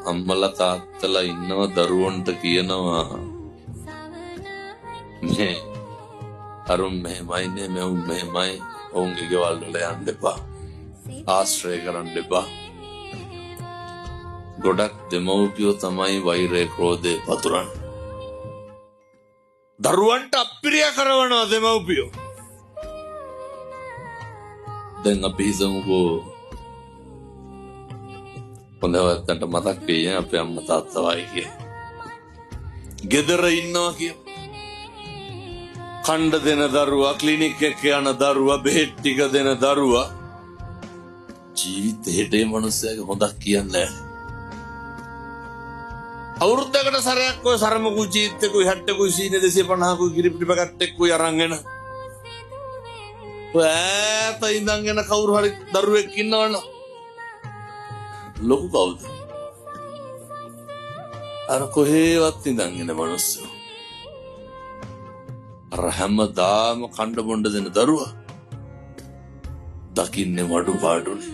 අම්මලා තාත්තලා ඉන්නව දරුවන්ට කියනවා මේ අරුන් මෙහෙමයිනේ මෙවුන් මෙහෙමයි ඔවුන්ගේ ගෙවල් වල යන්න එපා ආශ්‍රය කරන්න එපා ගොඩක් දෙමව්පියෝ තමයි වෛරය ක්‍රෝධය පතුරන්නේ දරුවන්ට අප්‍රිය කරනවා දෙමව්පියෝ දැන් අපි හිතමුකෝ හොඳවත්තන්ට මතක් වෙයි අපේ අම්මා තාත්තා වයි කිය. ගෙදර ඉන්නවා කිය. කණ්ඩ දෙන දරුවා ක්ලිනික් එක යන දරුවා බෙහෙත් ටික දෙන දරුවා ජීවිතේට මනුස්සයාගේ හොඳක් කියන්නේ අවුරුද්දකට සැරයක් ඔය සරමකුයි චීත්තකුයි හැට්ටකුයි සීනේ 250කුයි කිරිපිටි පැකට් එකකුයි අරන් එන ඔය ඈත ඉඳන් එන කවුරු හරි දරුවෙක් ඉන්නවනේ ලොකු කවුද? අර කොහේවත් ඉඳන් එන මනුස්සය. අර හැමදාම කණ්ඩ බොණ්ඩ දෙන දරුවා. දකින්නේ වඩු පාඩුනේ.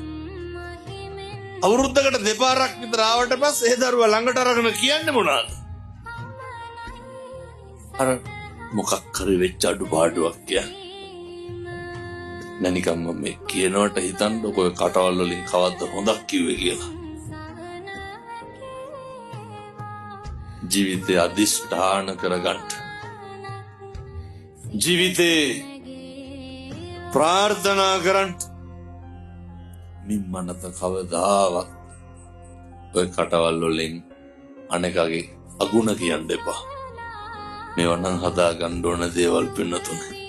අවුරුද්දකට දෙපාරක් විතර ආවට පස්සේ ඒ දරුවා ළඟට අරගෙන කියන්නේ මොනවාද? අර මොකක් හරි වෙච්ච අඩු පාඩුවක් කියන්නේ. නැනිකම් මේ කියනවට හිතන්නකො ඔය කටවල් වලින් කවද්ද හොඳක් කිව්වේ කියලා. ජීවිතය අධිෂ්ඨාන කරගන්න. ජීවිතේ ප්‍රාර්ථනා කරන්න. මිම්මනත කවදාවත් ඔය කටවල් වලින් අනෙකගේ අගුණ කියන්න එපා. මේවා නම් හදා ගන්න ඕන දේවල් පින්නතුනේ.